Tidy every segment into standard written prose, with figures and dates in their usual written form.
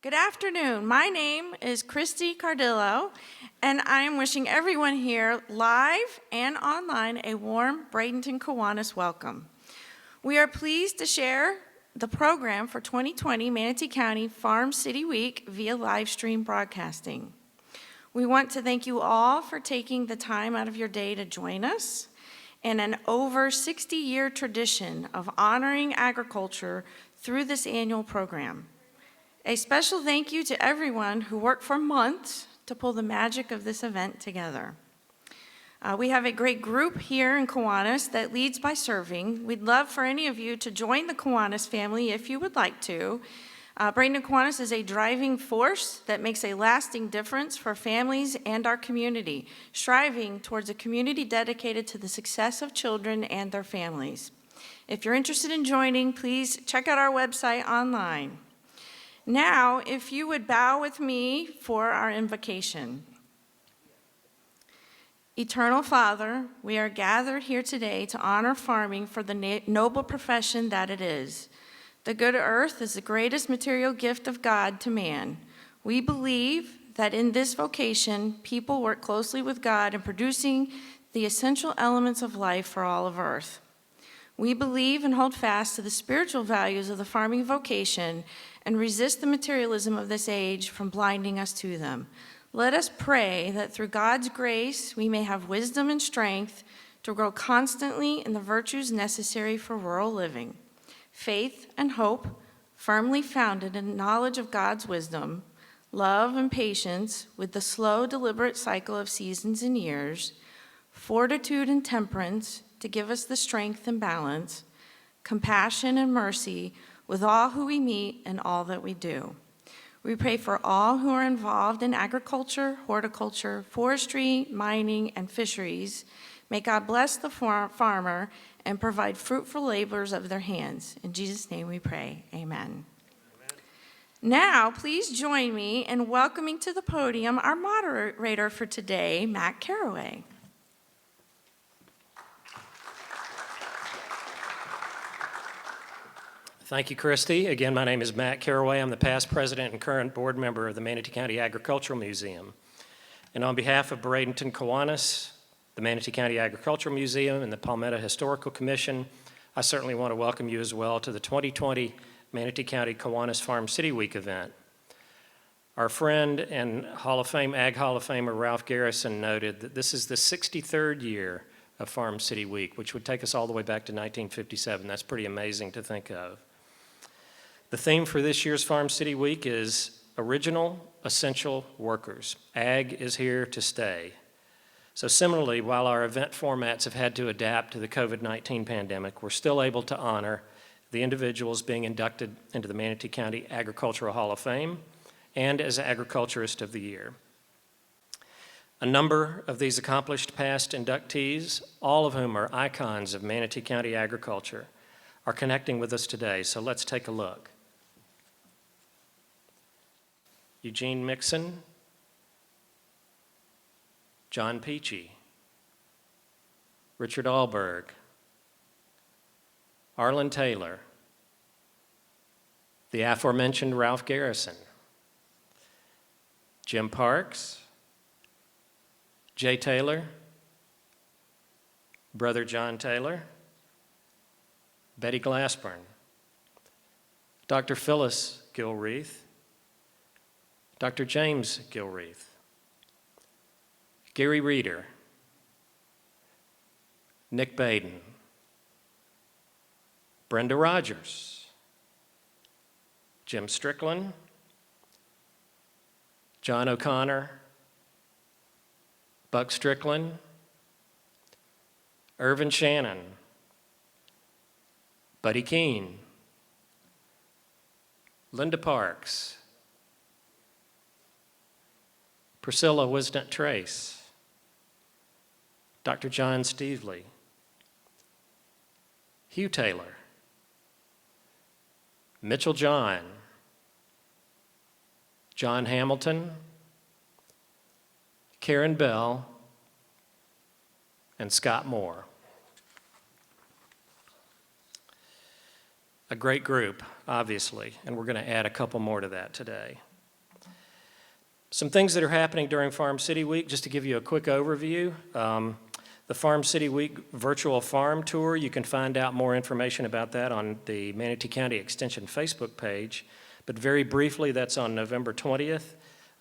Good afternoon. My name is Christy Cardillo, and I am wishing everyone here live and online a warm Bradenton Kiwanis welcome. We are pleased to share the program for 2020 Manatee County Farm City Week via live stream broadcasting. We want to thank you all for taking the time out of your day to join us in an over 60-year tradition of honoring agriculture through this annual program. A special thank you to everyone who worked for months to pull the magic of this event together. We have a great group here in Kiwanis that leads by serving. We'd love for any of you to join the Kiwanis family if you would like to. Bradenton Kiwanis is a driving force that makes a lasting difference for families and our community, striving towards a community dedicated to the success of children and their families. If you're interested in joining, please check out our website online. Now, if you would bow with me for our invocation. Eternal Father, we are gathered here today to honor farming for the noble profession that it is. The good earth is the greatest material gift of God to man. We believe that in this vocation, people work closely with God in producing the essential elements of life for all of earth. We believe and hold fast to the spiritual values of the farming vocation and resist the materialism of this age from blinding us to them. Let us pray that through God's grace, we may have wisdom and strength to grow constantly in the virtues necessary for rural living. Faith and hope, firmly founded in knowledge of God's wisdom, love and patience with the slow, deliberate cycle of seasons and years, fortitude and temperance to give us the strength and balance, compassion and mercy with all who we meet and all that we do. We pray for all who are involved in agriculture, horticulture, forestry, mining, and fisheries. May God bless the farmer and provide fruitful labors of their hands. In Jesus' name we pray, amen. Now, please join me in welcoming to the podium our moderator for today, Matt Carroway. Thank you, Christy. Again, my name is Matt Carroway. I'm the past president and current board member of the Manatee County Agricultural Museum. And on behalf of Bradenton Kiwanis, the Manatee County Agricultural Museum, and the Palmetto Historical Commission, I certainly want to welcome you as well to the 2020 Manatee County Kiwanis Farm City Week event. Our friend and Hall of Fame, Ag Hall of Famer Ralph Garrison noted that this is the 63rd year of Farm City Week, which would take us all the way back to 1957. That's pretty amazing to think of. The theme for this year's Farm City Week is Original Essential Workers. Ag is here to stay. So similarly, while our event formats have had to adapt to the COVID-19 pandemic, we're still able to honor the individuals being inducted into the Manatee County Agricultural Hall of Fame and as Agriculturist of the Year. A number of these accomplished past inductees, all of whom are icons of Manatee County agriculture, are connecting with us today, so let's take a look. Eugene Mixon, John Peachy, Richard Alberg, Arlen Taylor, the aforementioned Ralph Garrison, Jim Parks, Jay Taylor, Brother John Taylor, Betty Glassburn, Dr. Phyllis Gilreath, Dr. James Gilreath, Gary Reeder, Nick Baden, Brenda Rogers, Jim Strickland, John O'Connor, Buck Strickland, Irvin Shannon, Buddy Keene, Linda Parks, Priscilla Wisdent Trace, Dr. John Stevely, Hugh Taylor, Mitchell John, John Hamilton, Karen Bell, and Scott Moore. A great group, obviously, and we're going to add a couple more to that today. Some things that are happening during Farm City Week, just to give you a quick overview. The Farm City Week virtual farm tour, you can find out more information about that on the Manatee County Extension Facebook page. But very briefly, that's on November 20th.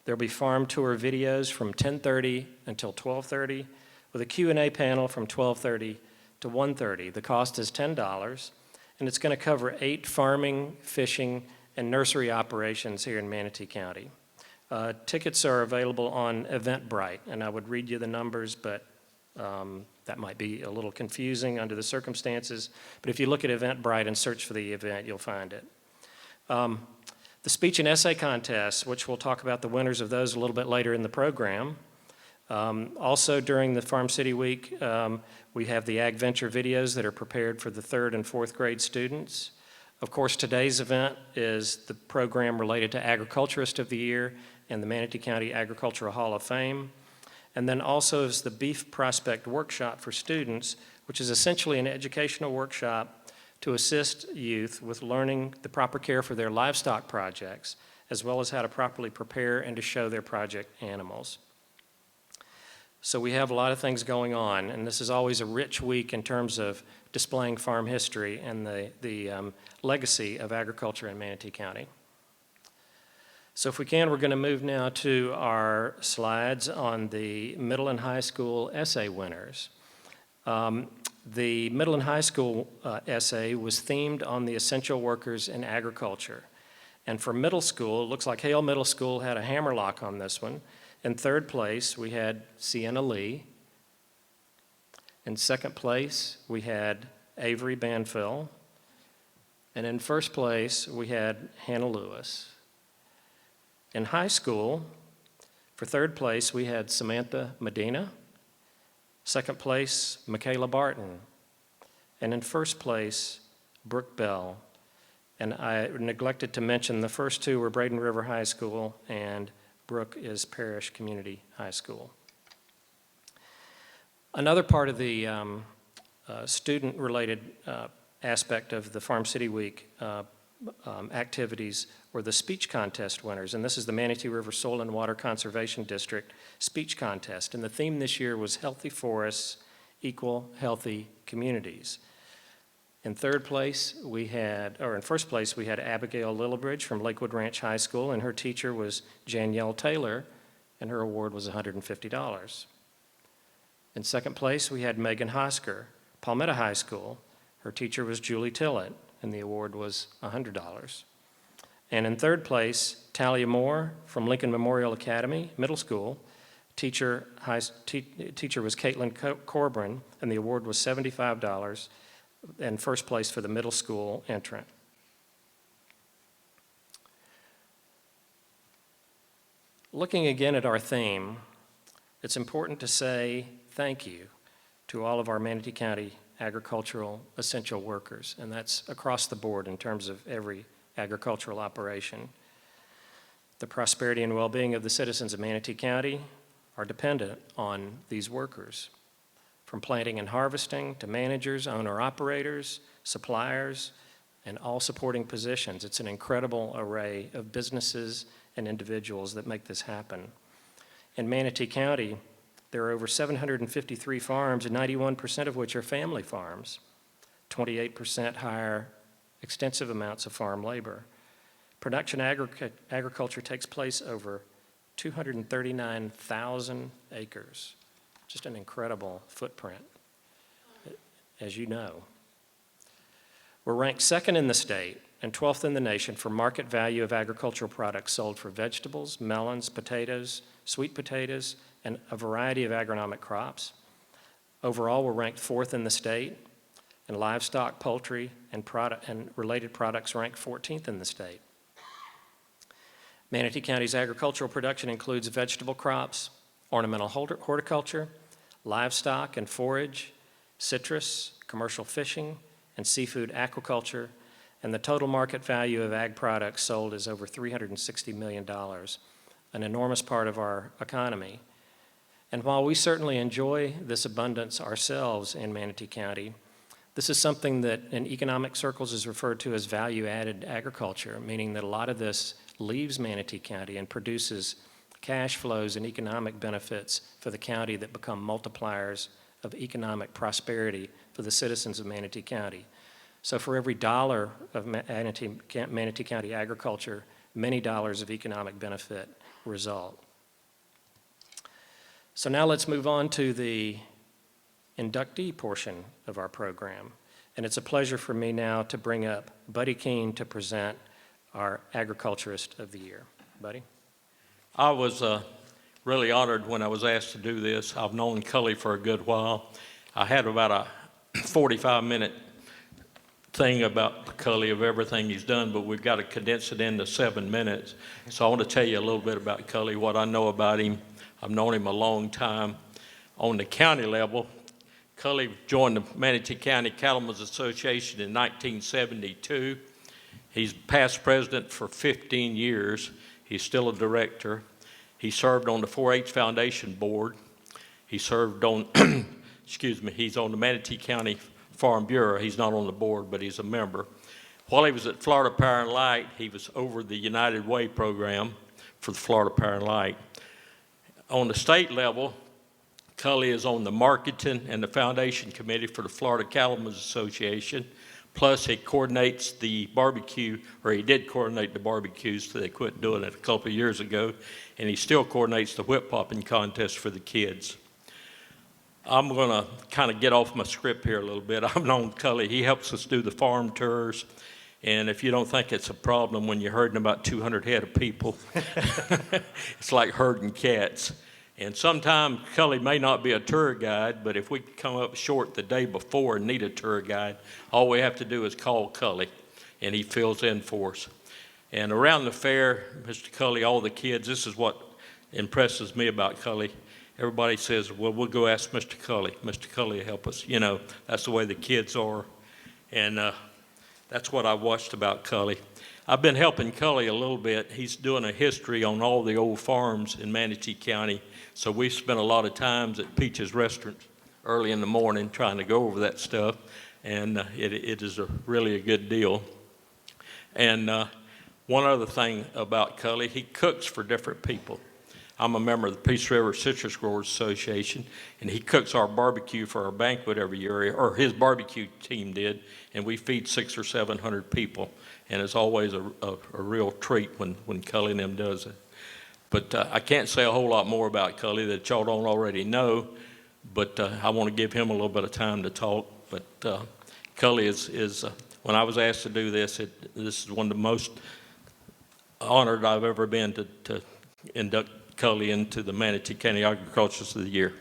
There'll be farm tour videos from 10:30 until 12:30 with a Q&A panel from 12:30 to 1:30. The cost is $10, and it's going to cover 8 farming, fishing, and nursery operations here in Manatee County. Tickets are available on Eventbrite, and I would read you the numbers, but that might be a little confusing under the circumstances. But if you look at Eventbrite and search for the event, you'll find it. The speech and essay contests, which we'll talk about the winners of those a little bit later in the program. Also during the Farm City Week, we have the Ag Venture videos that are prepared for the 3rd and 4th grade students. Of course, today's event is the program related to Agriculturist of the Year and the Manatee County Agricultural Hall of Fame. And then also is the Beef Prospect Workshop for students, which is essentially an educational workshop to assist youth with learning the proper care for their livestock projects, as well as how to properly prepare and to show their project animals. So we have a lot of things going on, and this is always a rich week in terms of displaying farm history and the legacy of agriculture in Manatee County. So if we can, we're going to move now to our slides on the middle and high school essay winners. The middle and high school essay was themed on the essential workers in agriculture. And for middle school, it looks like Hale Middle School had a hammerlock on this one. In 3rd place, we had Sienna Lee. In 2nd place, we had Avery Banfill. And in 1st place, we had Hannah Lewis. In high school, for 3rd place, we had Samantha Medina. 2nd place, Michaela Barton. And in 1st place, Brooke Bell. And I neglected to mention the first 2 were Braden River High School, and Brooke is Parish Community High School. Another part of the student-related aspect of the Farm City Week activities were the speech contest winners, and this is the Manatee River Soil and Water Conservation District speech contest, and the theme this year was Healthy Forests Equal Healthy Communities. In 1st place, we had Abigail Lillibridge from Lakewood Ranch High School, and her teacher was Janielle Taylor, and her award was $150. In 2nd place, we had Megan Hosker, Palmetto High School. Her teacher was Julie Tillett, and the award was $100. And in 3rd place, Talia Moore from Lincoln Memorial Academy Middle School. Teacher was Caitlin Corbin, and the award was $75, and 1st place for the middle school entrant. Looking again at our theme, it's important to say thank you to all of our Manatee County agricultural essential workers, and that's across the board in terms of every agricultural operation. The prosperity and well-being of the citizens of Manatee County are dependent on these workers, from planting and harvesting to managers, owner-operators, suppliers, and all supporting positions. It's an incredible array of businesses and individuals that make this happen. In Manatee County, there are over 753 farms, and 91% of which are family farms. 28% hire extensive amounts of farm labor. Production agriculture takes place over 239,000 acres. Just an incredible footprint, as you know. We're ranked 2nd in the state and 12th in the nation for market value of agricultural products sold for vegetables, melons, potatoes, sweet potatoes, and a variety of agronomic crops. Overall, we're ranked 4th in the state, and livestock, poultry, and related products rank 14th in the state. Manatee County's agricultural production includes vegetable crops, ornamental horticulture, livestock and forage, citrus, commercial fishing, and seafood aquaculture, and the total market value of ag products sold is over $360 million, an enormous part of our economy. And while we certainly enjoy this abundance ourselves in Manatee County, this is something that in economic circles is referred to as value-added agriculture, meaning that a lot of this leaves Manatee County and produces cash flows and economic benefits for the county that become multipliers of economic prosperity for the citizens of Manatee County. So for every dollar of Manatee County agriculture, many dollars of economic benefit result. So now let's move on to the inductee portion of our program. And it's a pleasure for me now to bring up Buddy Keene to present our Agriculturist of the Year. Buddy? I was really honored when I was asked to do this. I've known Cully for a good while. I had about a 45-minute thing about Cully of everything he's done, but we've got to condense it into 7 minutes. So I want to tell you a little bit about Cully, what I know about him. I've known him a long time. On the county level, Cully joined the Manatee County Cattlemen's Association in 1972. He's past president for 15 years. He's still a director. He served on the 4-H Foundation Board. He served on, he's on the Manatee County Farm Bureau. He's not on the board, but he's a member. While he was at Florida Power and Light, he was over the United Way program for the Florida Power and Light. On the state level, Cully is on the marketing and the foundation committee for the Florida Cattlemen's Association. Plus, he coordinates the barbecue, or he did coordinate the barbecues, so they quit doing it a couple of years ago, and he still coordinates the whip popping contest for the kids. I'm going to kind of get off my script here a little bit. I've known Cully. He helps us do the farm tours, and if you don't think it's a problem when you're herding about 200 head of people, it's like herding cats. And sometimes Cully may not be a tour guide, but if we come up short the day before and need a tour guide, all we have to do is call Cully, and he fills in for us. And around the fair, Mr. Cully, all the kids, this is what impresses me about Cully. Everybody says, well, we'll go ask Mr. Cully. Mr. Cully will help us. You know, that's the way the kids are. And that's what I watched about Cully. I've been helping Cully a little bit. He's doing a history on all the old farms in Manatee County. So we spent a lot of times at Peach's Restaurant early in the morning trying to go over that stuff. And it is really a good deal. And one other thing about Cully, he cooks for different people. I'm a member of the Peace River Citrus Growers Association, and he cooks our barbecue for our banquet every year, or his barbecue team did, and we feed 600 or 700 people. And it's always a real treat when Cully and them does it. But I can't say a whole lot more about Cully that y'all don't already know, but I want to give him a little bit of time to talk. But Cully is when I was asked to do this, this is one of the most honored I've ever been to induct Cully into the Manatee County Agriculturist of the Year.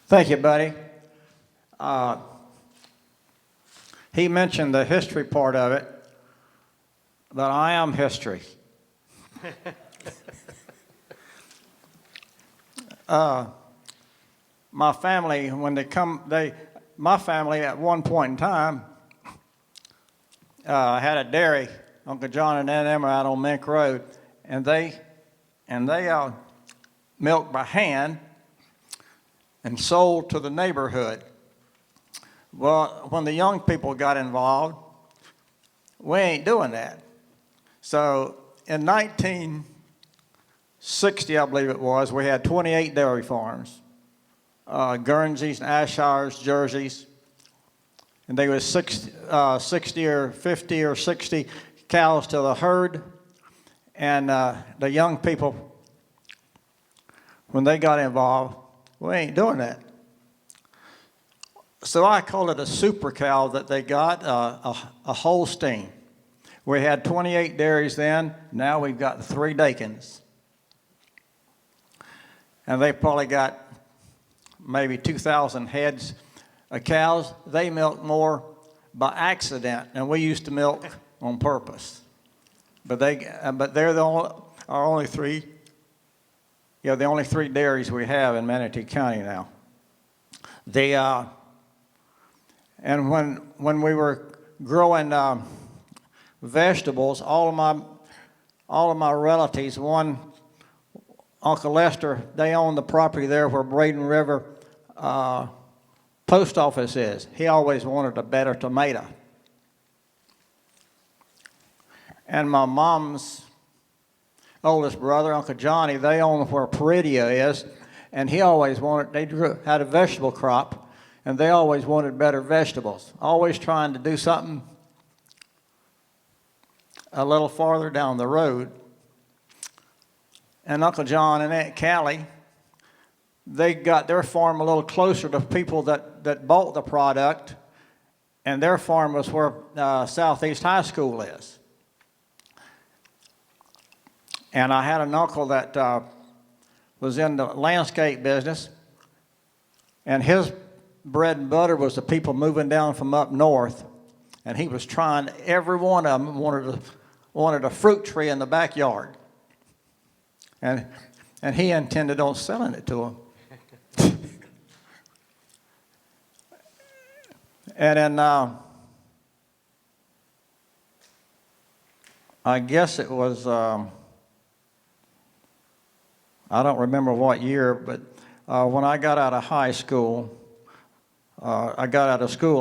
Thank you, buddy. He mentioned the history part of it, but I am history. My family, when they come, my family at one point in time had a dairy. Uncle John and Aunt Emma out on Mink Road, and they milked by hand and sold to the neighborhood. Well, when the young people got involved, we ain't doing that. So in 1960, I believe it was, we had 28 dairy farms. Guernseys, Ashires, Jerseys, and they was 60 or 50 or 60 cows to the herd. And the young people, when they got involved, we ain't doing that. So I call it a super cow that they got, a Holstein. We had 28 dairies then. Now we've got 3 Dakins. And they probably got maybe 2,000 heads of cows. They milk more by accident than we used to milk on purpose. But they're our only 3. Yeah, the only 3 dairies we have in Manatee County now. And when we were growing vegetables, all of my relatives, one Uncle Lester, they own the property there where Braden River post office is. He always wanted a better tomato. And my mom's oldest brother, Uncle Johnny, they own where Cardillo is, and he always wanted, had a vegetable crop, and they always wanted better vegetables, always trying to do something a little farther down the road. And Uncle John and Aunt Callie, they got their farm a little closer to people that bought the product, and their farm was where Southeast High School is. And I had an uncle that was in the landscape business, and his bread and butter was the people moving down from up north, and he was trying, every one of them wanted a fruit tree in the backyard. And he intended on selling it to them. And then I guess it was, I don't remember what year, but when I got out of high school, I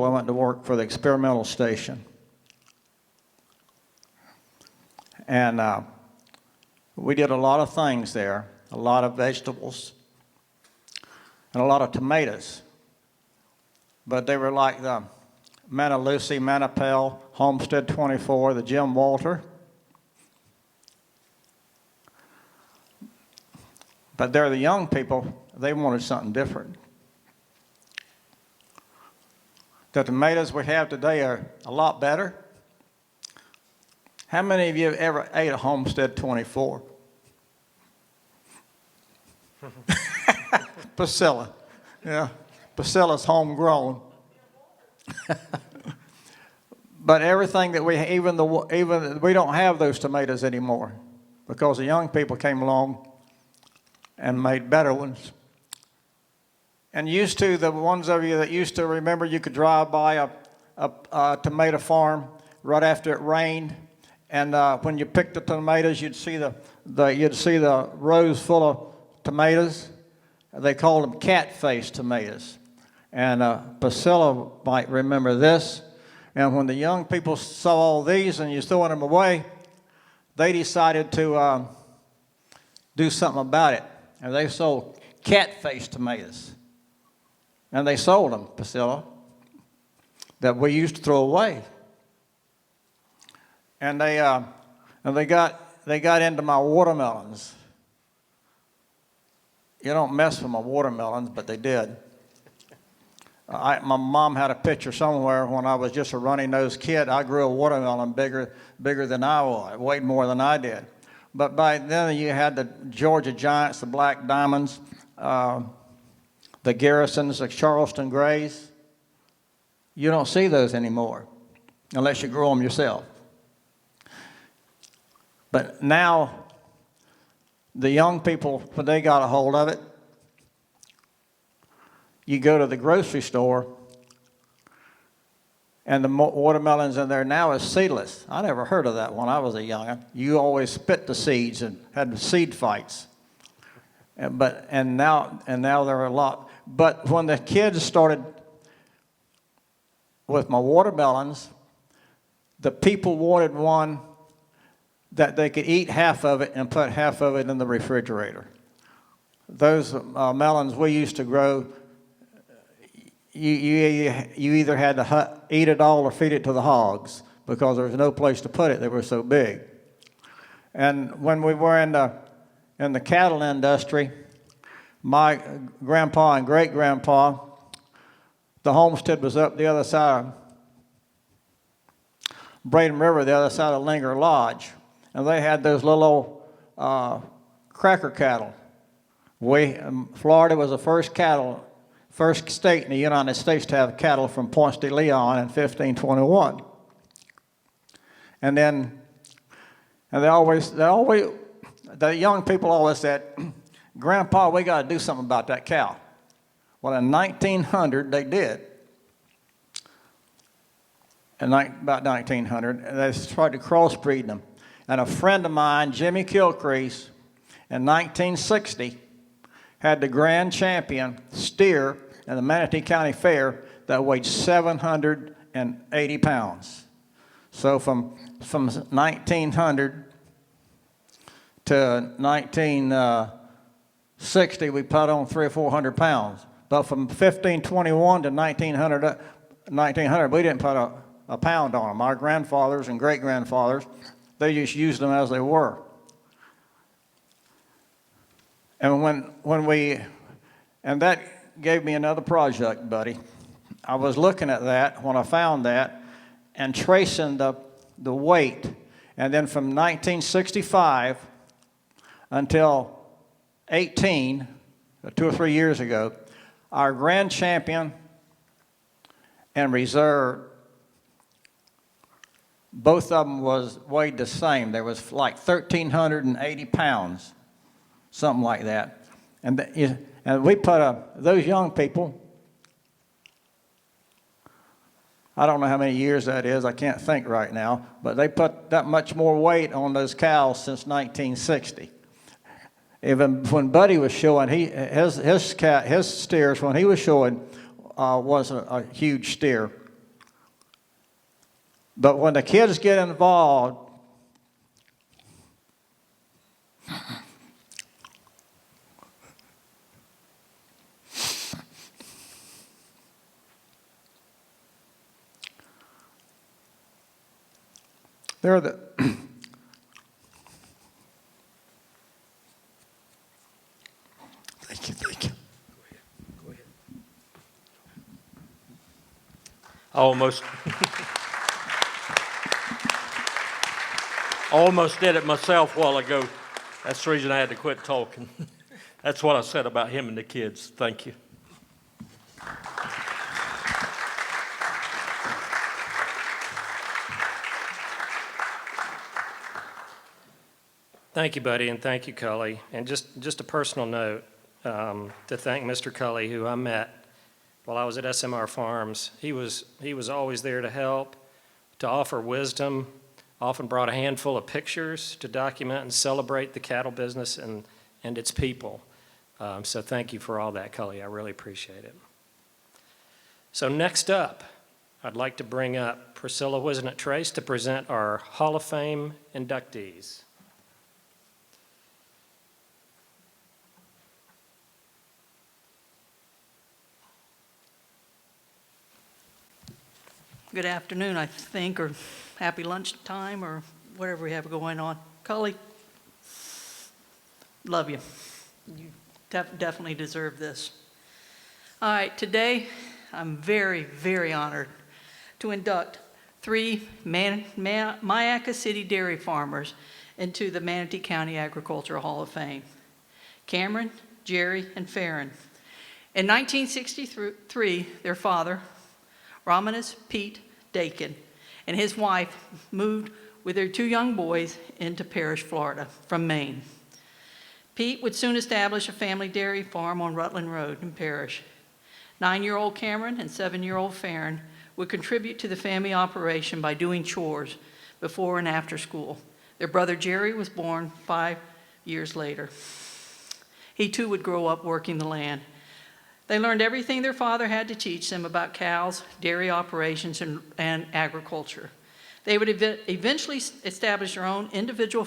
went to work for the experimental station. And we did a lot of things there, a lot of vegetables, and a lot of tomatoes. But they were like the Manatee, Manapel, Homestead 24, the Jim Walter. But they're the young people, they wanted something different. The tomatoes we have today are a lot better. How many of you ever ate a Homestead 24? Priscilla. Yeah, Priscilla's homegrown. But everything that we don't have those tomatoes anymore because the young people came along and made better ones. And used to, the ones of you that used to remember, you could drive by a tomato farm right after it rained, and when you picked the tomatoes, you'd see the rows full of tomatoes. They called them cat-faced tomatoes. And Priscilla might remember this. And when the young people saw all these and you throwing them away, they decided to do something about it. And they sold cat-faced tomatoes. And they sold them, Priscilla, that we used to throw away. And they got into my watermelons. You don't mess with my watermelons, but they did. My mom had a picture somewhere when I was just a runny-nosed kid. I grew a watermelon bigger than I was, weighed more than I did. But by then you had the Georgia Giants, the Black Diamonds, the Garrisons, the Charleston Grays. You don't see those anymore unless you grow them yourself. But now the young people, when they got a hold of it, you go to the grocery store and the watermelons in there now is seedless. I never heard of that when I was a young'un. You always spit the seeds and had seed fights. And now there are a lot. But when the kids started with my watermelons, the people wanted one that they could eat half of it and put half of it in the refrigerator. Those melons we used to grow, you either had to eat it all or feed it to the hogs because there was no place to put it. They were so big. And when we were in the cattle industry, my grandpa and great-grandpa, the homestead was up the other side of Braden River, the other side of Linger Lodge. And they had those little cracker cattle. Florida was the first state in the United States to have cattle from Ponce de Leon in 1521. And the young people always said, Grandpa, we got to do something about that cow. Well, in 1900, they did. About 1900, and they tried to crossbreed them. And a friend of mine, Jimmy Kilcrease, in 1960 had the grand champion steer in the Manatee County Fair that weighed 780 pounds. So from 1900 to 1960, we put on 300 or 400 pounds. But from 1521 to 1900, we didn't put a pound on them. Our grandfathers and great-grandfathers, they just used them as they were. And and that gave me another project, buddy. I was looking at that when I found that and tracing the weight. And then from 1965 until 2 or 3 years ago, our grand champion and reserve, both of them weighed the same. There was like 1,380 pounds, something like that. And we put those young people, I don't know how many years that is, I can't think right now, but they put that much more weight on those cows since 1960. Even when Buddy was showing, his steers, when he was showing, wasn't a huge steer. But when the kids get involved, they're the Thank you. Go ahead. Almost did it myself a while ago. That's the reason I had to quit talking. That's what I said about him and the kids. Thank you. Thank you, Buddy, and thank you, Cully. And just a personal note to thank Mr. Cully, who I met while I was at SMR Farms. He was always there to help, to offer wisdom, often brought a handful of pictures to document and celebrate the cattle business and its people. So thank you for all that, Cully. I really appreciate it. So next up, I'd like to bring up Priscilla Wisnett-Trace to present our Hall of Fame inductees. Good afternoon, I think, or happy lunchtime, or whatever we have going on. Cully, love you. You definitely deserve this. All right, today I'm very, very honored to induct 3 Myakka City dairy farmers into the Manatee County Agricultural Hall of Fame. Cameron, Jerry, and Ferren. In 1963, their father, Romanus Pete Dakin, and his wife moved with their 2 young boys into Parrish, Florida, from Maine. Pete would soon establish a family dairy farm on Rutland Road in Parrish. 9-year-old Cameron and 7-year-old Ferren would contribute to the family operation by doing chores before and after school. Their brother Jerry was born 5 years later. He too would grow up working the land. They learned everything their father had to teach them about cows, dairy operations, and agriculture. They would eventually establish their own individual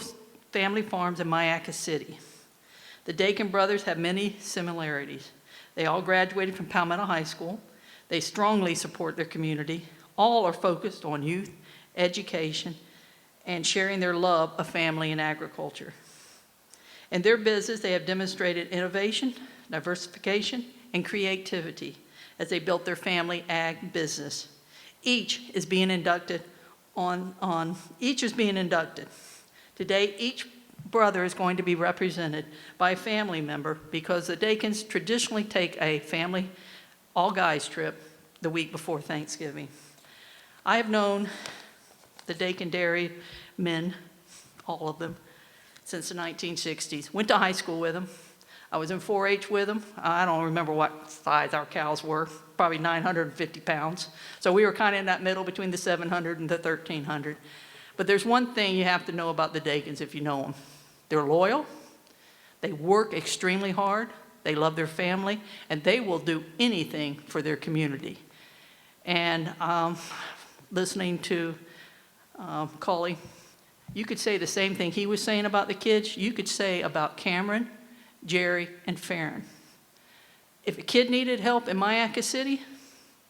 family farms in Myakka City. The Dakin brothers have many similarities. They all graduated from Palmetto High School. They strongly support their community. All are focused on youth, education, and sharing their love of family and agriculture. In their business, they have demonstrated innovation, diversification, and creativity as they built their family ag business. Each is being inducted. Today, each brother is going to be represented by a family member because the Dakins traditionally take a family all-guys trip the week before Thanksgiving. I have known the Dakin dairy men, all of them, since the 1960s. Went to high school with them. I was in 4-H with them. I don't remember what size our cows were, probably 950 pounds. So we were kind of in that middle between the 700 and the 1,300. But there's one thing you have to know about the Dakins if you know them. They're loyal, They work extremely hard, they love their family, and they will do anything for their community. And listening to Cully, you could say the same thing he was saying about the kids, you could say about Cameron, Jerry, and Ferren. If a kid needed help in Mayaca City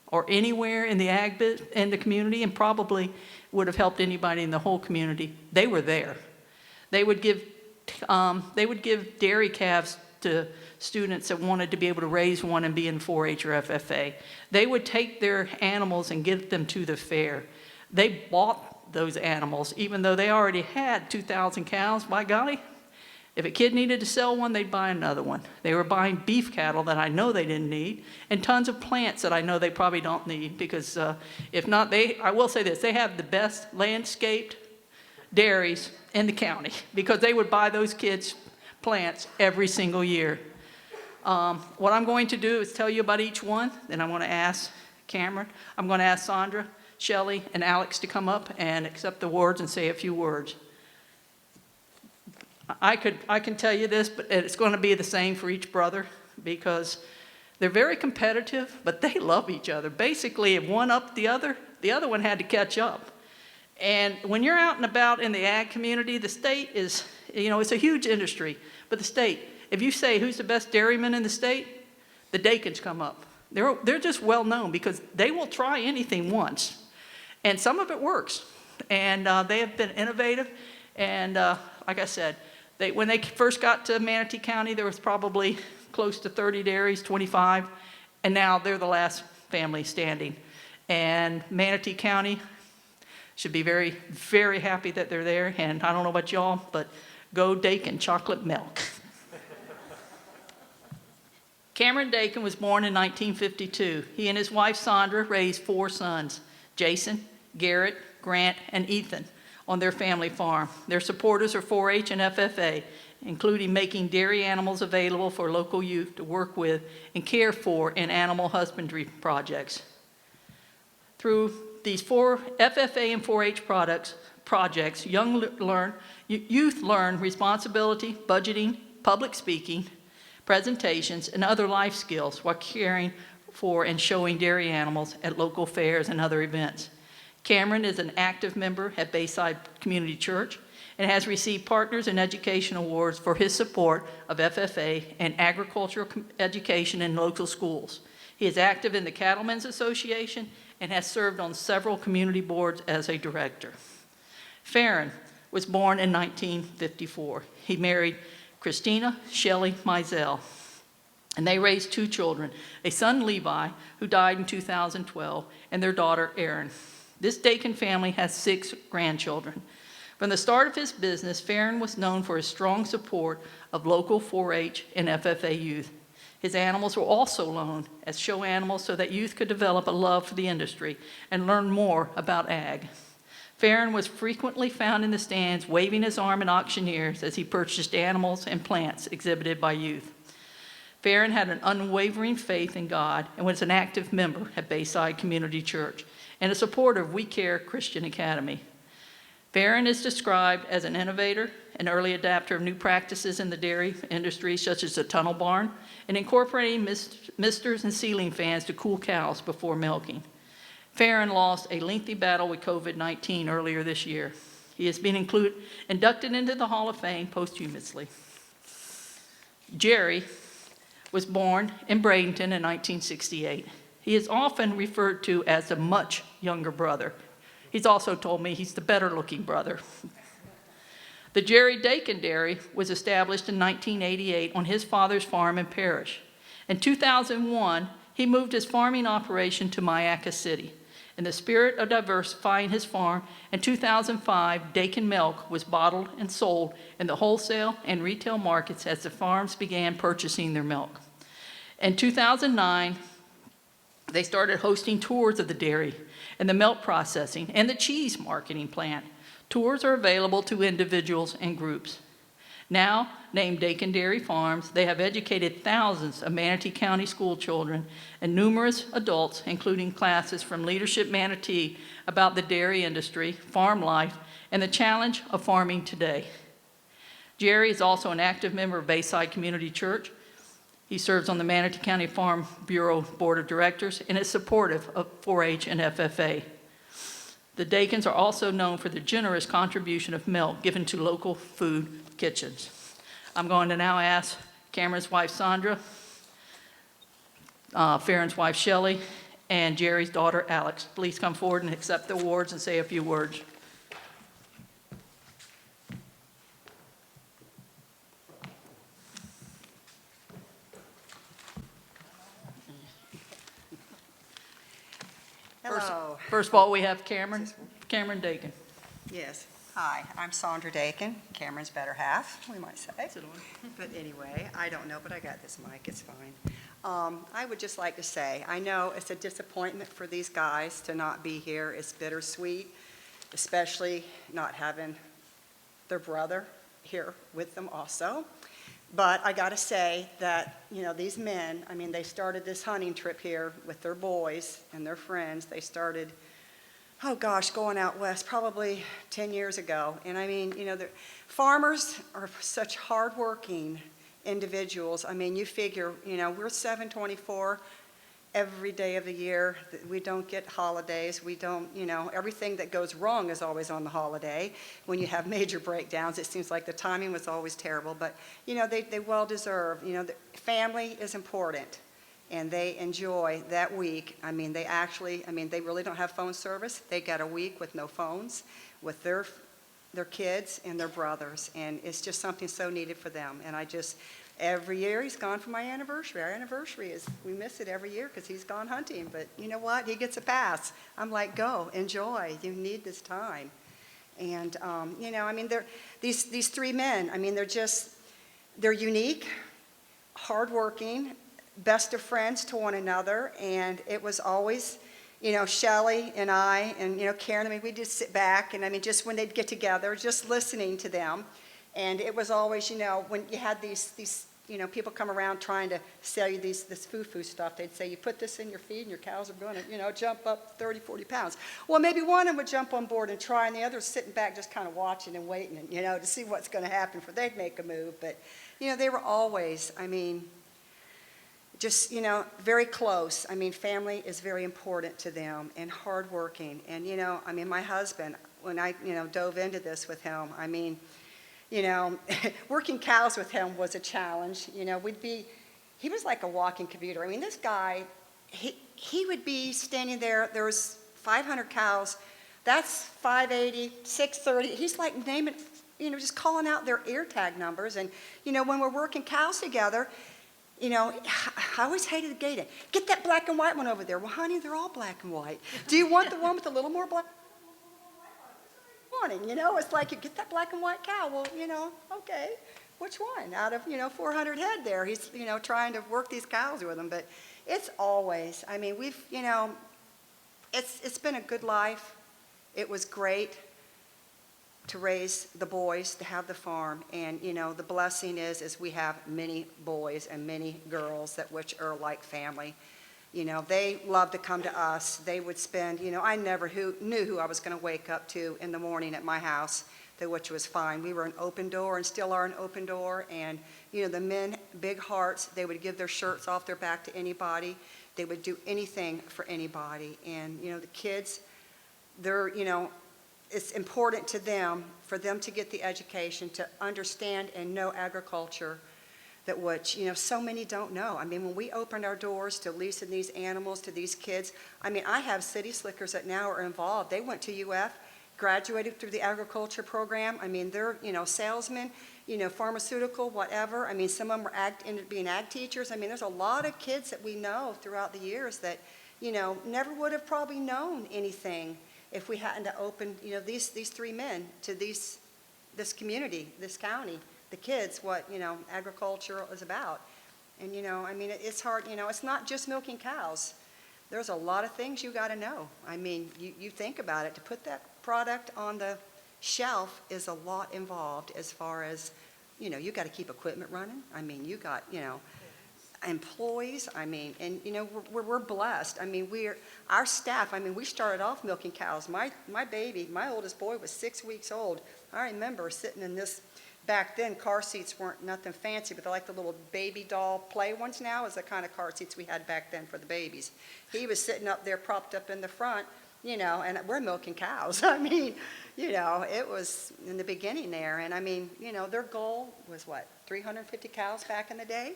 or anywhere in the community, and probably would have helped anybody in the whole community, they were there. They would give dairy calves to students that wanted to be able to raise one and be in 4-H or FFA. They would take their animals and get them to the fair. They bought those animals, even though they already had 2,000 cows. By golly, if a kid needed to sell one, they'd buy another one. They were buying beef cattle that I know they didn't need, and tons of plants that I know they probably don't need, because if not, I will say this, they have the best landscaped dairies in the county, because they would buy those kids plants every single year. What I'm going to do is tell you about each one, then I'm going to ask Cameron, I'm going to ask Sandra, Shelley, and Alex to come up and accept the awards and say a few words. I can tell you this, but it's going to be the same for each brother, because they're very competitive, but they love each other. Basically, if one upped the other one had to catch up. And when you're out and about in the ag community, the state is, it's a huge industry, but the state, if you say who's the best dairyman in the state, the Dakins come up. They're just well known because they will try anything once, and some of it works. And they have been innovative, and like I said, when they first got to Manatee County, there was probably close to 30 dairies, 25, and now they're the last family standing. And Manatee County should be very, very happy that they're there, and I don't know about y'all, but go Dakin, chocolate milk. Cameron Dakin was born in 1952. He and his wife Sandra raised 4 sons, Jason, Garrett, Grant, and Ethan, on their family farm. Their supporters are 4-H and FFA, including making dairy animals available for local youth to work with and care for in animal husbandry projects. Through these 4 FFA and 4-H projects, youth learn responsibility, budgeting, public speaking, presentations, and other life skills while caring for and showing dairy animals at local fairs and other events. Cameron is an active member at Bayside Community Church and has received Partners in Education Awards for his support of FFA and agricultural education in local schools. He is active in the Cattlemen's Association and has served on several community boards as a director. Ferren was born in 1954. He married Christina Shelley Mizell, and they raised 2 children, a son Levi, who died in 2012, and their daughter Erin. This Dakin family has 6 grandchildren. From the start of his business, Ferren was known for his strong support of local 4-H and FFA youth. His animals were also loaned as show animals so that youth could develop a love for the industry and learn more about ag. Ferren was frequently found in the stands waving his arm at auctioneers as he purchased animals and plants exhibited by youth. Ferren had an unwavering faith in God and was an active member at Bayside Community Church and a supporter of We Care Christian Academy. Ferren is described as an innovator, an early adapter of new practices in the dairy industry, such as the tunnel barn, and incorporating misters and ceiling fans to cool cows before milking. Ferren lost a lengthy battle with COVID-19 earlier this year. He has been inducted into the Hall of Fame posthumously. Jerry was born in Bradenton in 1968. He is often referred to as the much younger brother. He's also told me he's the better looking brother. The Jerry Dakin Dairy was established in 1988 on his father's farm in Parrish. In 2001, he moved his farming operation to Mayaca City. In the spirit of diversifying his farm, in 2005, Dakin milk was bottled and sold in the wholesale and retail markets as the farms began purchasing their milk. In 2009, they started hosting tours of the dairy and the milk processing and the cheese marketing plant. Tours are available to individuals and groups. Now, named Dakin Dairy Farms, they have educated thousands of Manatee County school children and numerous adults, including classes from Leadership Manatee, about the dairy industry, farm life, and the challenge of farming today. Jerry is also an active member of Bayside Community Church. He serves on the Manatee County Farm Bureau Board of Directors and is supportive of 4-H and FFA. The Dakins are also known for their generous contribution of milk given to local food kitchens. I'm going to now ask Cameron's wife, Sandra, Ferren's wife, Shelley, and Jerry's daughter, Alex. Please come forward and accept the awards and say a few words. Hello. First of all, we have Cameron Dakin. Yes. Hi, I'm Sandra Dakin, Cameron's better half, we might say. But anyway, I don't know, but I got this mic, it's fine. I would just like to say, I know it's a disappointment for these guys to not be here. It's bittersweet, especially not having their brother here with them also. But I got to say that, you know, these men, I mean, they started this hunting trip here with their boys and their friends. They started, oh gosh, going out west probably 10 years ago. And I mean, you know, the farmers are such hardworking individuals. I mean, you figure, you know, we're 7/24 every day of the year. We don't get holidays. We don't, you know, everything that goes wrong is always on the holiday. When you have major breakdowns, it seems like the timing was always terrible. But, you know, they well deserve, you know, the family is important. And they enjoy that week. I mean, they actually, I mean, they really don't have phone service. They got a week with no phones, with their kids and their brothers. And it's just something so needed for them. And I just, every year he's gone for my anniversary. Our anniversary is, we miss it every year because he's gone hunting. But you know what? He gets a pass. I'm like, go, enjoy. You need this time. And, you know, I mean, these three men, I mean, they're unique, hardworking, best of friends to one another. And it was always, you know, Shelley and I and, you know, Karen, I mean, we'd just sit back and, I mean, just when they'd get together, just listening to them. And it was always, you know, when you had these, you know, people come around trying to sell you this foo-foo stuff, they'd say, you put this in your feed and your cows are going to, you know, jump up 30, 40 pounds. Well, maybe one of them would jump on board and try, and the other's sitting back just kind of watching and waiting, and, you know, to see what's going to happen for they'd make a move. But, you know, they were always, I mean, just, you know, very close. I mean, family is very important to them and hardworking. And, you know, I mean, my husband, when I, you know, dove into this with him, I mean, you know, working cows with him was a challenge. You know, he was like a walking computer. I mean, this guy, he would be standing there, there was 500 cows, that's 580, 630. He's like naming, you know, just calling out their ear tag numbers. And, you know, when we're working cows together, you know, I always hated the gate. Get that black and white one over there. Well, honey, they're all black and white. Do you want the one with a little more black? You know, it's like you get that black and white cow. Well, you know, okay, which one? Out of, you know, 400 head there, he's, you know, trying to work these cows with them. But it's always, I mean, we've, you know, it's been a good life. It was great to raise the boys, to have the farm. And, you know, the blessing is we have many boys and many girls that which are like family. You know, they love to come to us. They would spend, you know, I never knew who I was going to wake up to in the morning at my house, which was fine. We were an open door and still are an open door. And, you know, the men, big hearts, they would give their shirts off their back to anybody. They would do anything for anybody. And, you know, the kids, they're, you know, it's important to them, for them to get the education, to understand and know agriculture, that which, you know, so many don't know. I mean, when we opened our doors to leasing these animals to these kids, I mean, I have city slickers that now are involved. They went to UF, graduated through the agriculture program. I mean, they're, you know, salesmen, you know, pharmaceutical, whatever. I mean, some of them were ended up being ag teachers. I mean, there's a lot of kids that we know throughout the years that, you know, never would have probably known anything if we hadn't opened, you know, these three men to this community, this county. The kids, what, you know, agriculture is about. And, you know, I mean, it's hard, you know, it's not just milking cows. There's a lot of things you got to know. I mean, you think about it. To put that product on the shelf is a lot involved as far as, you know, you got to keep equipment running. I mean, you got, you know, employees. I mean, and, you know, we're blessed. I mean, our staff, I mean, we started off milking cows. My baby, my oldest boy was 6 weeks old. I remember sitting in this back then, car seats weren't nothing fancy, but they're like the little baby doll play ones now, is the kind of car seats we had back then for the babies. He was sitting up there propped up in the front, you know, and we're milking cows. I mean, you know, it was in the beginning there. And I mean, you know, their goal was what, 350 cows back in the day?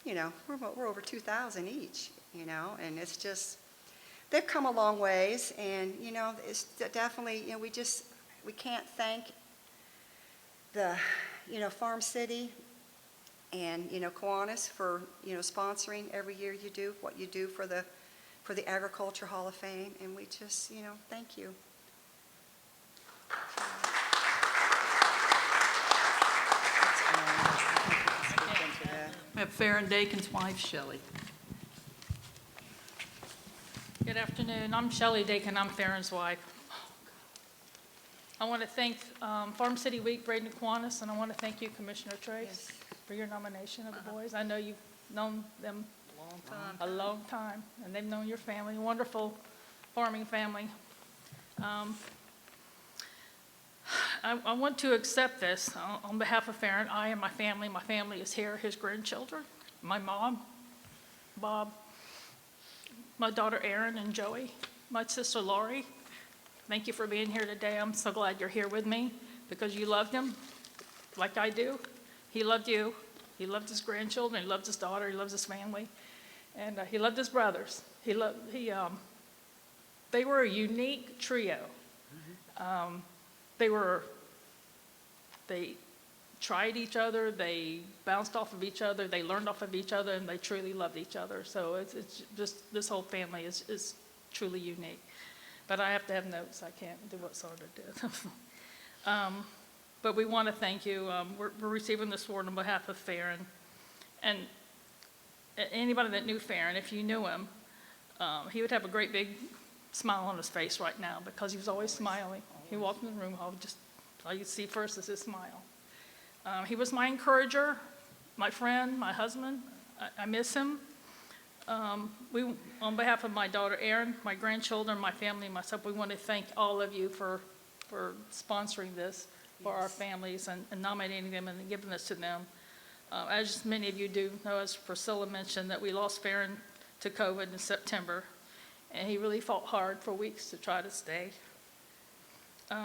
You know, we're over 2,000 each, you know, and it's just, they've come a long ways. And, you know, it's definitely, you know, we can't thank the, you know, Farm City and, you know, Kiwanis for, you know, sponsoring every year you do what you do for the Agriculture Hall of Fame, and we just, you know, thank you. We have Ferren Dakin's wife, Shelley. Good afternoon. I'm Shelley Dakin. I'm Ferren's wife. I want to thank Farm City Week, Braden and Kiwanis, and I want to thank you, Commissioner Trace, for your nomination of the boys. I know you've known them a long time, and they've known your family, wonderful farming family. I want to accept this on behalf of Ferren. I and my family is here, his grandchildren, my mom, Bob, my daughter Erin and Joey, my sister Lori. Thank you for being here today. I'm so glad you're here with me because you loved him like I do. He loved you. He loved his grandchildren. He loved his daughter. He loves his family. And he loved his brothers. They were a unique trio. They tried each other. They bounced off of each other. They learned off of each other, and they truly loved each other. So it's just, this whole family is truly unique. But I have to have notes. I can't do what Sandra did. But we want to thank you. We're receiving this award on behalf of Ferren. And anybody that knew Ferren, if you knew him, he would have a great big smile on his face right now because he was always smiling. He walked in the room, all you see first is his smile. He was my encourager, my friend, my husband. I miss him. On behalf of my daughter Erin, my grandchildren, my family, and myself, we want to thank all of you for sponsoring this for our families and nominating them and giving this to them. As many of you do know, as Priscilla mentioned, that we lost Ferren to COVID in September, and he really fought hard for weeks to try to stay.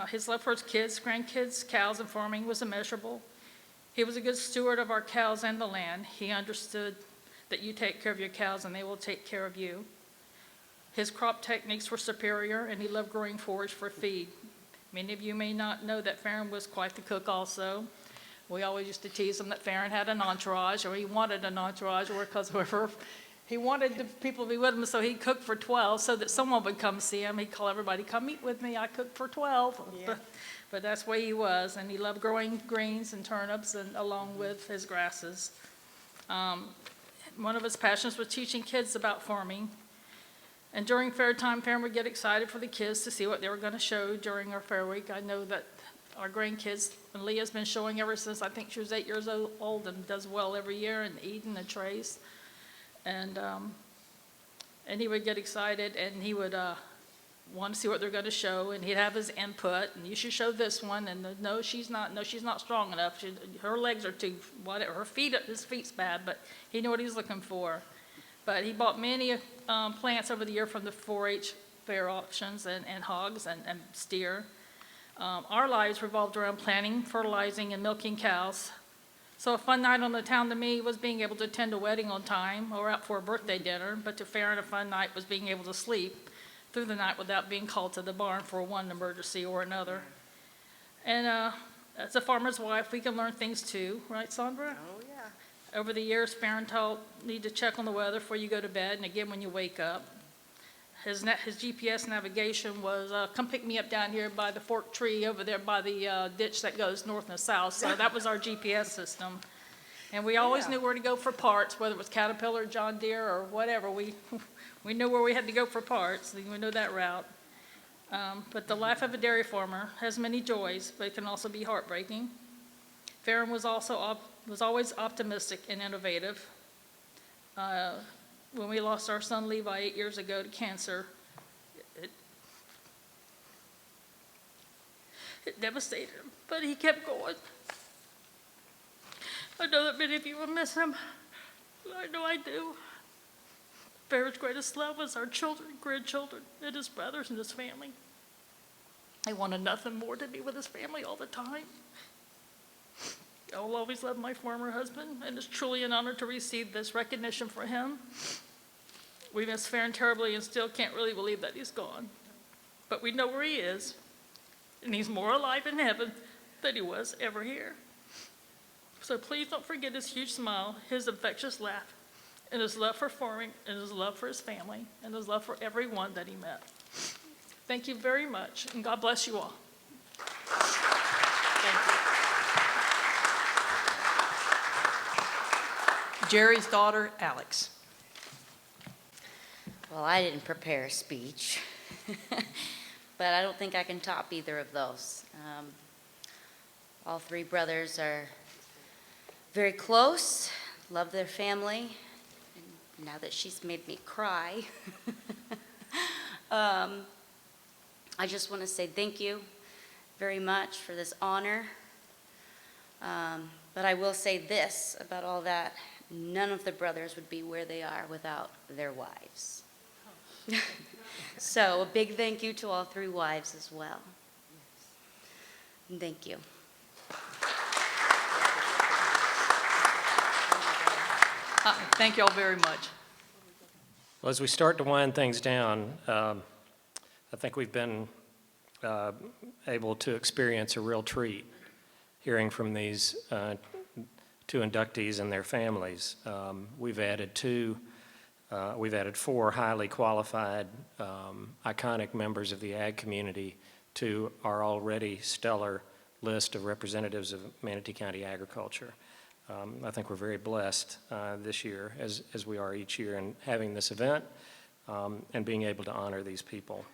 His love for his kids, grandkids, cows, and farming was immeasurable. He was a good steward of our cows and the land. He understood that you take care of your cows and they will take care of you. His crop techniques were superior, and he loved growing forage for feed. Many of you may not know that Ferren was quite the cook also. We always used to tease him that Ferren had an entourage, or he wanted an entourage, or because he wanted the people to be with him, so he cooked for 12 so that someone would come see him. He'd call everybody, come eat with me, I cooked for 12. Yeah. But that's the way he was, and he loved growing greens and turnips and along with his grasses. One of his passions was teaching kids about farming. And during fair time, Ferren would get excited for the kids to see what they were going to show during our fair week. I know that our grandkids, and Leah's been showing ever since I think she was 8 years old and does well every year, and Eden and Trace. And he would get excited, and he would want to see what they're going to show, and he'd have his input, and you should show this one, and no, she's not strong enough. Her legs are too, whatever, his feet's bad, but he knew what he was looking for. But he bought many plants over the year from the 4-H fair auctions and hogs and steer. Our lives revolved around planting, fertilizing, and milking cows. So a fun night on the town to me was being able to attend a wedding on time or out for a birthday dinner, but to Ferren, a fun night was being able to sleep through the night without being called to the barn for one emergency or another. And as a farmer's wife, we can learn things too, right, Sandra? Oh, yeah. Over the years, Ferren taught me to check on the weather before you go to bed and again when you wake up. His GPS navigation was, come pick me up down here by the forked tree over there by the ditch that goes north and south. So that was our GPS system. And we always knew where to go for parts, whether it was Caterpillar, John Deere, or whatever. We knew where we had to go for parts. We knew that route. But the life of a dairy farmer has many joys, but it can also be heartbreaking. Ferren was always optimistic and innovative. When we lost our son Levi 8 years ago to cancer, it devastated him, but he kept going. I know that many of you will miss him. I know I do. Ferren's greatest love was our children, grandchildren, and his brothers and his family. He wanted nothing more to be with his family all the time. I will always love my former husband, and it's truly an honor to receive this recognition for him. We miss Ferren terribly and still can't really believe that he's gone. But we know where he is, and he's more alive in heaven than he was ever here. So please don't forget his huge smile, his infectious laugh, and his love for farming, and his love for his family, and his love for everyone that he met. Thank you very much, and God bless you all. Thank you. Jerry's daughter, Alex. Well, I didn't prepare a speech, but I don't think I can top either of those. All three brothers are very close, love their family, and now that she's made me cry, I just want to say thank you very much for this honor. But I will say this about all that: none of the brothers would be where they are without their wives. So a big thank you to all three wives as well. And thank you. Thank you all very much. Well, as we start to wind things down, I think we've been able to experience a real treat hearing from these two inductees and their families. We've added four highly qualified, iconic members of the ag community to our already stellar list of representatives of Manatee County agriculture. I think we're very blessed this year, as we are each year, in having this event and being able to honor these people.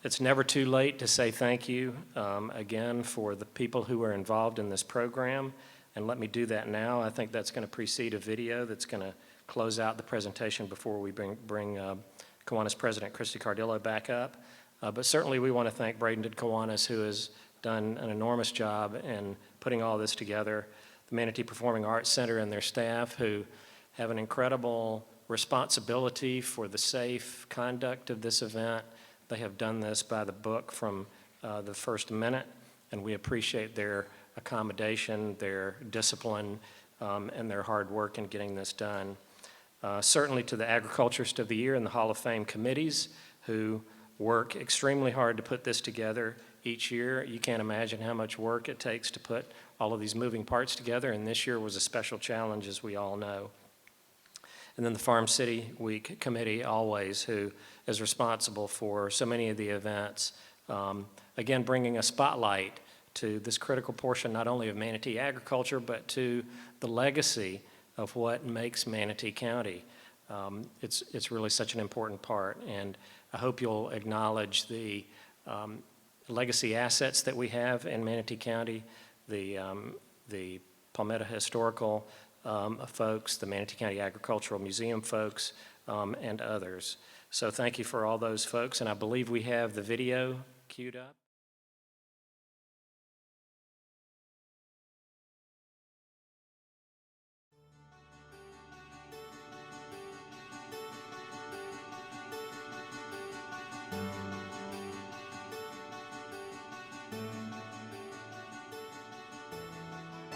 It's never too late to say thank you again for the people who are involved in this program, and let me do that now. I think that's going to precede a video that's going to close out the presentation before we bring Kiwanis President Christy Cardillo back up. But certainly we want to thank Bradenton Kiwanis, who has done an enormous job in putting all this together, the Manatee Performing Arts Center and their staff, who have an incredible responsibility for the safe conduct of this event. They have done this by the book from the first minute, and we appreciate their accommodation, their discipline, and their hard work in getting this done. Certainly to the Agriculturist of the Year and the Hall of Fame committees, who work extremely hard to put this together each year. You can't imagine how much work it takes to put all of these moving parts together, and this year was a special challenge, as we all know. And then the Farm City Week Committee, always, who is responsible for so many of the events. Again, bringing a spotlight to this critical portion, not only of Manatee agriculture, but to the legacy of what makes Manatee County. It's really such an important part, and I hope you'll acknowledge the legacy assets that we have in Manatee County, the Palmetto Historical folks, the Manatee County Agricultural Museum folks, and others. So thank you for all those folks, and I believe we have the video queued up.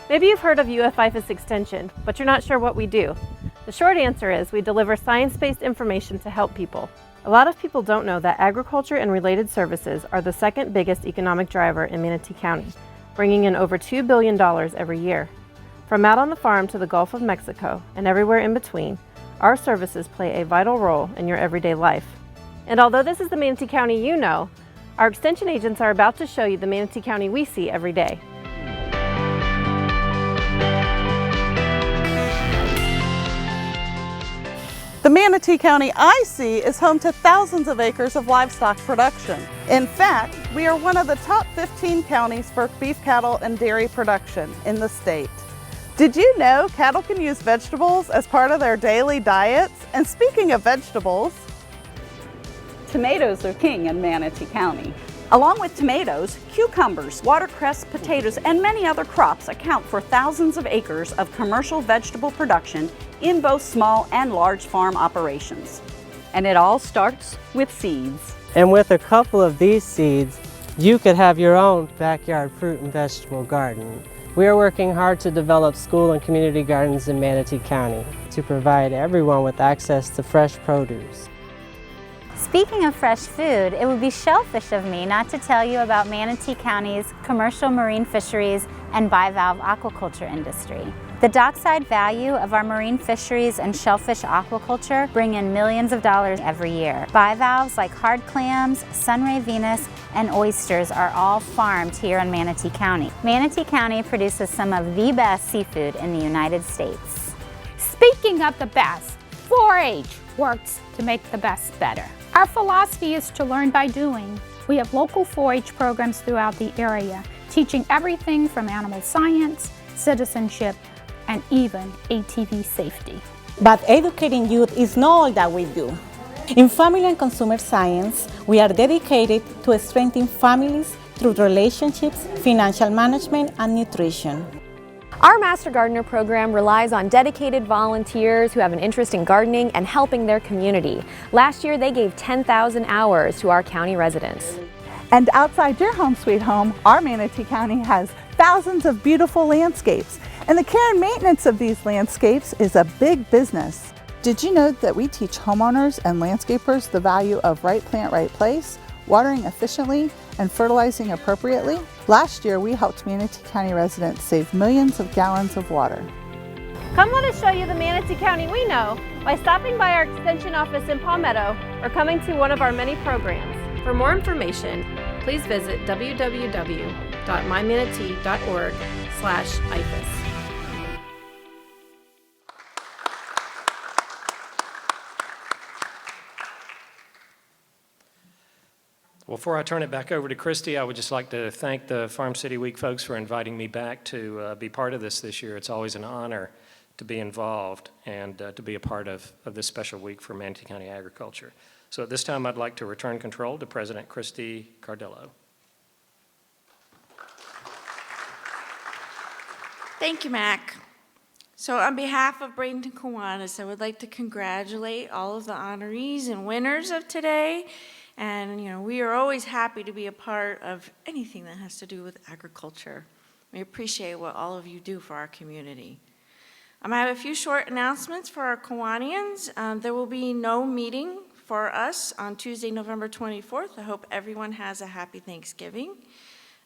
Maybe you've heard of UF-IFAS Extension, but you're not sure what we do. The short answer is we deliver science-based information to help people. A lot of people don't know that agriculture and related services are the second biggest economic driver in Manatee County, bringing in over $2 billion every year. From out on the farm to the Gulf of Mexico and everywhere in between, our services play a vital role in your everyday life. And although this is the Manatee County you know, our extension agents are about to show you the Manatee County we see every day. The Manatee County I see is home to thousands of acres of livestock production. In fact, we are one of the top 15 counties for beef cattle and dairy production in the state. Did you know cattle can use vegetables as part of their daily diets? And speaking of vegetables, tomatoes are king in Manatee County. Along with tomatoes, cucumbers, watercress, potatoes, and many other crops account for thousands of acres of commercial vegetable production in both small and large farm operations. And it all starts with seeds. And with a couple of these seeds, you could have your own backyard fruit and vegetable garden. We are working hard to develop school and community gardens in Manatee County to provide everyone with access to fresh produce. Speaking of fresh food, it would be shellfish of me not to tell you about Manatee County's commercial marine fisheries and bivalve aquaculture industry. The dockside value of our marine fisheries and shellfish aquaculture bring in millions of dollars every year. Bivalves like hard clams, sunray Venus, and oysters are all farmed here in Manatee County. Manatee County produces some of the best seafood in the United States. Speaking of the best, 4-H works to make the best better. Our philosophy is to learn by doing. We have local 4-H programs throughout the area, teaching everything from animal science, citizenship, and even ATV safety. But educating youth is not all that we do. In Family and Consumer Science, we are dedicated to strengthening families through relationships, financial management, and nutrition. Our Master Gardener program relies on dedicated volunteers who have an interest in gardening and helping their community. Last year, they gave 10,000 hours to our county residents. And outside your home sweet home, our Manatee County has thousands of beautiful landscapes. And the care and maintenance of these landscapes is a big business. Did you know that we teach homeowners and landscapers the value of right plant, right place, watering efficiently, and fertilizing appropriately? Last year, we helped Manatee County residents save millions of gallons of water. Come let us show you the Manatee County we know by stopping by our Extension office in Palmetto or coming to one of our many programs. For more information, please visit www.mymanatee.org/IFAS. Before I turn it back over to Christy, I would just like to thank the Farm City Week folks for inviting me back to be part of this year. It's always an honor to be involved and to be a part of this special week for Manatee County agriculture. So at this time, I'd like to return control to President Christy Cardillo. Thank you, Mac. So on behalf of Bradenton Kiwanis, I would like to congratulate all of the honorees and winners of today. And, we are always happy to be a part of anything that has to do with agriculture. We appreciate what all of you do for our community. I have a few short announcements for our Kiwanians. There will be no meeting for us on Tuesday, November 24th. I hope everyone has a happy Thanksgiving.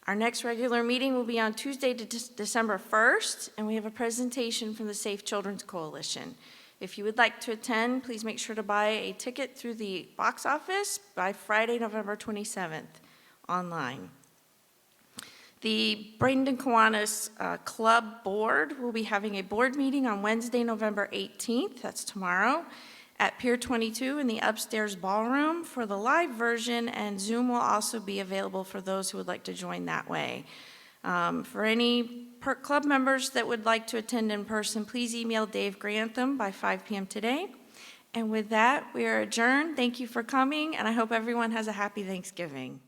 Our next regular meeting will be on Tuesday, December 1st, and we have a presentation from the Safe Children's Coalition. If you would like to attend, please make sure to buy a ticket through the box office by Friday, November 27th, online. The Bradenton Kiwanis Club Board will be having a board meeting on Wednesday, November 18th, that's tomorrow, at Pier 22 in the upstairs ballroom for the live version, and Zoom will also be available for those who would like to join that way. For any club members that would like to attend in person, please email Dave Grantham by 5 p.m. today. And with that, we are adjourned. Thank you for coming, and I hope everyone has a happy Thanksgiving.